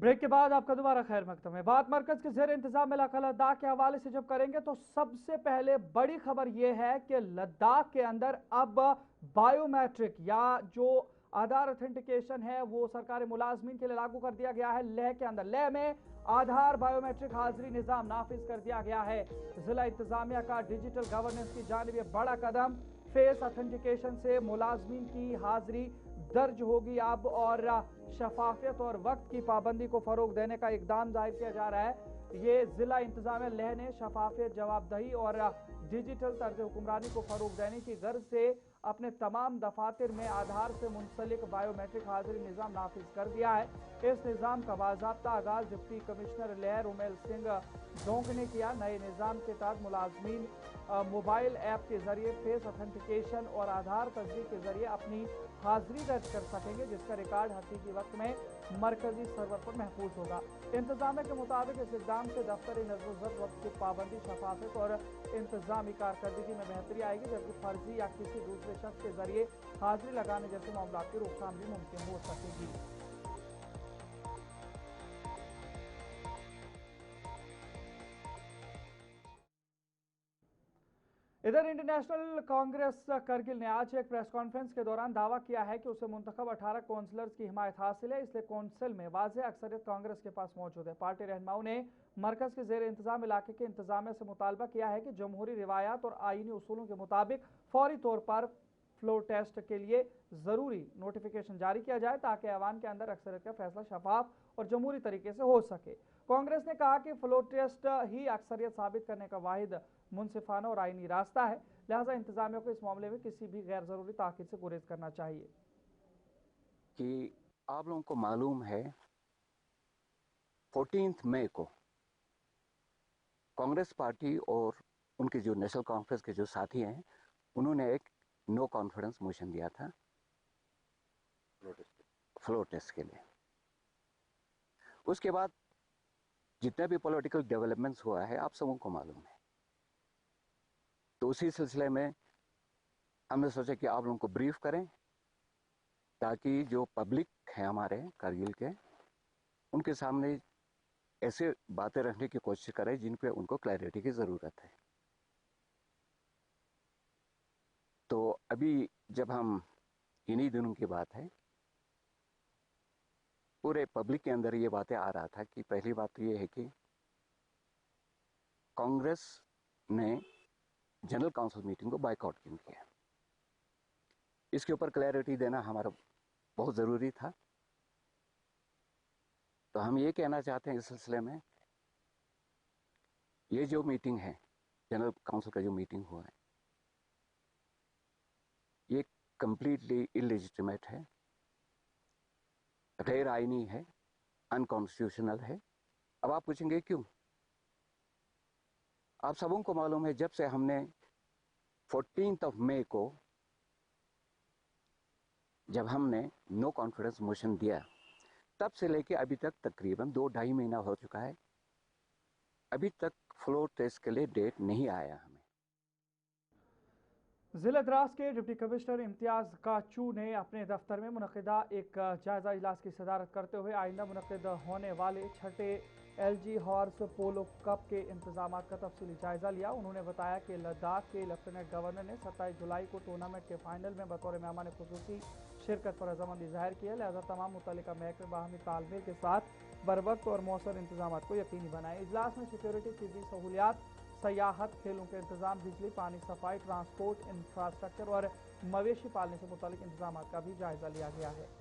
Break के बाद आपका दोबारा खैर मकदम है। बात मरकज के जेर इंतजाम इलाका लद्दाख के हवाले से जब करेंगे तो सबसे पहले बड़ी खबर यह है कि लद्दाख के अंदर अब बायोमेट्रिक या जो आधार ऑथेंटिकेशन है वो सरकारी मुलाजमीन के लिए लागू कर दिया गया है। लेह के अंदर लेह में आधार बायोमेट्रिक हाजिरी निजाम नाफिज कर दिया गया है। जिला इंतजामिया का डिजिटल गवर्नेंस की जानिब यह बड़ा कदम, फेस ऑथेंटिकेशन से मुलाजमीन की हाजिरी दर्ज होगी अब और शफाफियत और वक्त की पाबंदी को फरोग देने का इकदाम जाहिर किया जा रहा है। ये जिला इंतजामिया लेह ने शफाफियत, जवाबदही और डिजिटल तर्ज हुक्मरानी को फरोग देने की गर्ज से अपने तमाम दफातर में आधार से मुंसलिक बायोमेट्रिक हाजिरी निज़ाम नाफिज कर दिया है। इस निज़ाम का बाज़ाब्ता आगाज डिप्टी कमिश्नर लेह रोमेल सिंह डोंक ने किया। नए निज़ाम के तहत मुलाजमीन मोबाइल ऐप के जरिए फेस ऑथेंटिकेशन और आधार तस्दीक के जरिए अपनी हाजिरी दर्ज कर सकेंगे, जिसका रिकॉर्ड हकीकी वक्त में मरकजी सर्वर पर महफूज होगा। इंतजामिया के मुताबिक इस इकदाम से दफ्तरी नज़र वक्त की पाबंदी, शफाफत और इंतजामी कारकर्दगी में बेहतरी आएगी, जबकि फर्जी या किसी दूसरे शख्स के जरिए हाजिरी लगाने जैसे मामलों की रोकथाम भी मुमकिन हो सकेगी। इधर इंटरनेशनल कांग्रेस करगिल ने आज एक प्रेस कॉन्फ्रेंस के दौरान दावा किया है कि उसे मुंतखब 18 कौंसलर्स की हिमायत हासिल है, इसलिए कौंसिल में वाज़ेह अक्सरियत कांग्रेस के पास मौजूद है। पार्टी रहनुमाओं ने मरकज के जेर इंतजाम इलाके के इंतजामिया से मुतालबा किया है कि जमहूरी रिवायात और आईनी उसूलों के मुताबिक फौरी तौर पर फ्लोर टेस्ट के लिए जरूरी नोटिफिकेशन जारी किया जाए, ताकि ऐवान के अंदर अक्सरियत का फैसला शफाफ और जमहूरी तरीके से हो सके। कांग्रेस ने कहा कि फ्लोर टेस्ट ही अक्सरियत साबित करने का वाहिद मुनसिफाना और आईनी रास्ता है, लिहाजा इंतजामिया को इस मामले में किसी भी गैर जरूरी ताकीद से गुरेज करना चाहिए। कि आप लोगों को मालूम है 14 मई को कांग्रेस पार्टी और उनके जो नेशनल कॉन्फ्रेंस के जो साथी हैं उन्होंने एक नो कॉन्फिडेंस मोशन दिया था फ्लोर टेस्ट के लिए। उसके बाद जितने भी पॉलिटिकल डेवलपमेंट्स हुआ है आप सबों को मालूम है, तो उसी सिलसिले में हमने सोचा कि आप लोगों को ब्रीफ करें ताकि जो पब्लिक है हमारे कारगिल के उनके सामने ऐसे बातें रखने की कोशिश करें जिन पे उनको क्लैरिटी की ज़रूरत है। तो अभी जब हम इन्हीं दिनों की बात है, पूरे पब्लिक के अंदर ये बातें आ रहा था कि पहली बात तो ये है कि कांग्रेस ने जनरल काउंसिल मीटिंग को बायकॉट क्यों किया, इसके ऊपर क्लैरिटी देना हमारा बहुत ज़रूरी था। तो हम ये कहना चाहते हैं इस सिलसिले में, ये जो मीटिंग है जनरल काउंसिल का जो मीटिंग हुआ है ये कंप्लीटली इलेजिटिमेट है, गैर आईनी है, अनकॉन्स्टिट्यूशनल है। अब आप पूछेंगे क्यों? आप सबों को मालूम है जब से हमने 14 मई को जब हमने नो कॉन्फिडेंस मोशन दिया तब से लेके अभी तक तकरीबन 2-2.5 महीना हो चुका है, अभी तक फ्लोर टेस्ट के लिए डेट नहीं आया हमें। जिला द्रास के डिप्टी कमिश्नर इम्तियाज काचू ने अपने दफ्तर में मुनक़िदा एक जायजा इजलास की सदारत करते हुए आइंदा मुनक़िद होने वाले छठे LG हॉर्स पोलो कप के इंतजाम का तफसीली जायजा लिया। उन्होंने बताया कि लद्दाख के लेफ्टिनेंट गवर्नर ने 27 जुलाई को टूर्नामेंट के फाइनल में बतौर मेहमान खुसूसी शिरकत पर रजामंदी जाहिर की है, लिहाजा तमाम मुतल्लिका महकमे बाहमी तालमेल के साथ बर वक्त और मौसर इंतजाम को यकीनी बनाए। इजलास में सिक्योरिटी, फिजी सहूलियात, सयाहत, खेलों के इंतजाम, बिजली, पानी, सफाई, ट्रांसपोर्ट, इंफ्रास्ट्रक्चर और मवेशी पालने से मुतालिक इंतजाम का भी जायजा लिया गया है।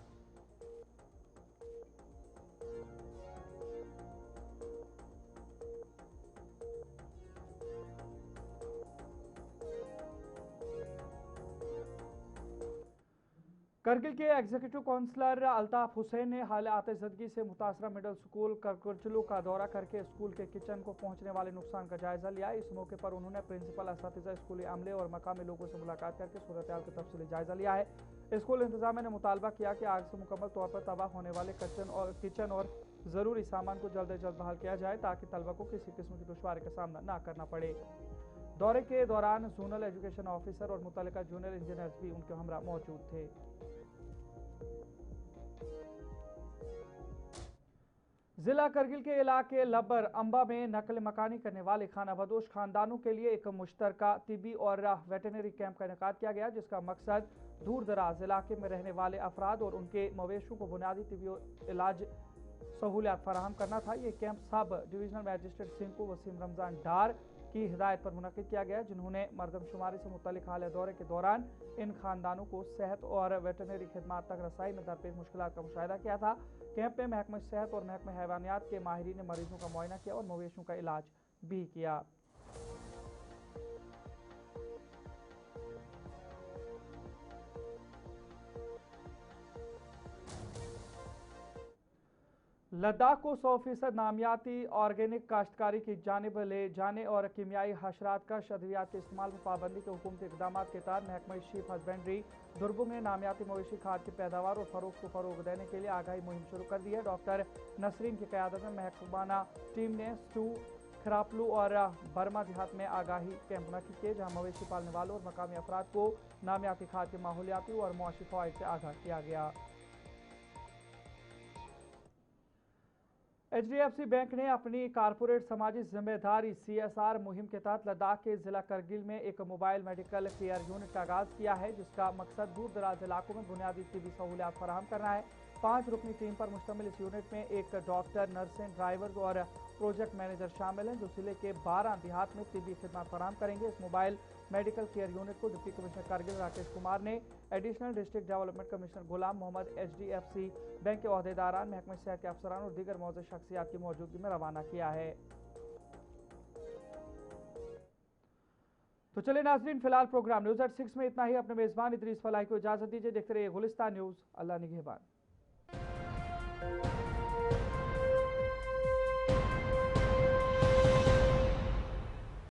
करगिल के एग्जीक्यूटिव काउंसलर अल्ताफ हुसैन ने हाल आतिशदगी से मुतासरा मिडल स्कूल करकुचलू का दौरा करके स्कूल के किचन को पहुंचने वाले नुकसान का जायजा लिया। इस मौके पर उन्होंने प्रिंसिपल, असातिज़ा, स्कूली अमले और मकामी लोगों से मुलाकात करके सूरत हाल का तफसीली जायजा लिया है। स्कूल इंतजामिया ने मुतालबा किया कि आग से मुकम्मल तौर पर तबाह होने वाले किचन और ज़रूरी सामान को जल्द अज जल्द बहाल किया जाए ताकि तलबा को किसी किस्म की दुश्वारी का सामना न करना पड़े। दौरे के दौरान जोनल एजुकेशन ऑफिसर और मुतल्लिका जूनियर इंजीनियर्स भी उनके हमरा मौजूद थे। जिला करगिल के इलाके लब्बर अंबा में नकल मकानी करने वाले खानाबदोश खानदानों के लिए एक मुश्तरका तिबी और वेटरनरी कैंप का इनेकाद किया गया, जिसका मकसद दूर दराज इलाके में रहने वाले अफराद और उनके मवेशियों को बुनियादी तिबी इलाज सहूलियात फराहम करना था। ये camp sub divisional magistrate Sinku Waseem Ramzan Dar की हिदायत पर मुनक्किद किया गया, जिन्होंने मरदमशुमारी से मुतल्लिक हाल दौरे के दौरान इन खानदानों को सेहत और वेटरनरी खिदमात तक रसाई में दरपेश मुश्किलात का मुशाहिदा किया था। कैंप में महकमा सेहत और महकमा हैवानियात के माहिरीन ने मरीजों का मुआयना किया और मवेशियों का इलाज भी किया। लद्दाख को 100% नामियाती ऑर्गेनिक काश्तकारी की जानिब ले जाने और कीमियाई हशरात का अद्वियात के इस्तेमाल पर पाबंदी के हुकूमती इकदाम के तहत महकमा शीप हस्बेंड्री दुर्बुंग ने नामियाती मवेशी खाद की पैदावार और फरोख्त को फरोग देने के लिए आगाही मुहिम शुरू कर दी है। डॉक्टर नसरीन की क़यादत में महकमाना टीम ने स्टू, खरापलू और बर्मा देहात में आगाही कैंप मुनक्किद किए, जहाँ मवेशी पालने वालों और मकामी अफराद को नामियाती खाद के माहौलियाती और मुआशी फ़वाइद से आगाह किया गया। HDFC बैंक ने अपनी कारपोरेट समाजी जिम्मेदारी CSR मुहिम के तहत लद्दाख के जिला करगिल में एक मोबाइल मेडिकल केयर यूनिट का आगाज किया है, जिसका मकसद दूर दराज इलाकों में बुनियादी तिबी सहूलियात फराहम करना है। 5 रुकनी टीम पर मुश्तमिल इस यूनिट में एक डॉक्टर, नर्सें, ड्राइवर्स और प्रोजेक्ट मैनेजर शामिल हैं, जो जिले के 12 देहात में तिबी खिदमत फराहम करेंगे। इस मोबाइल मेडिकल केयर यूनिट को डिप्टी कमिश्नर करगिल राकेश कुमार ने एडिशनल डिस्ट्रिक्ट डेवलपमेंट कमिश्नर गुलाम मोहम्मद, HDFC बैंक के अहदेदारान, महकमा सेहत के अफसरान और दीगर मौजूद शख्सियात की मौजूदगी में रवाना किया है। तो चलिए नाज़रीन, फिलहाल प्रोग्राम न्यूज़ एट 6 में इतना ही। अपने मेजबान इदरीस फलाही को इजाजत दीजिए। देखते रहिए गुलिस्तान न्यूज़। अल्लाह निगहबान।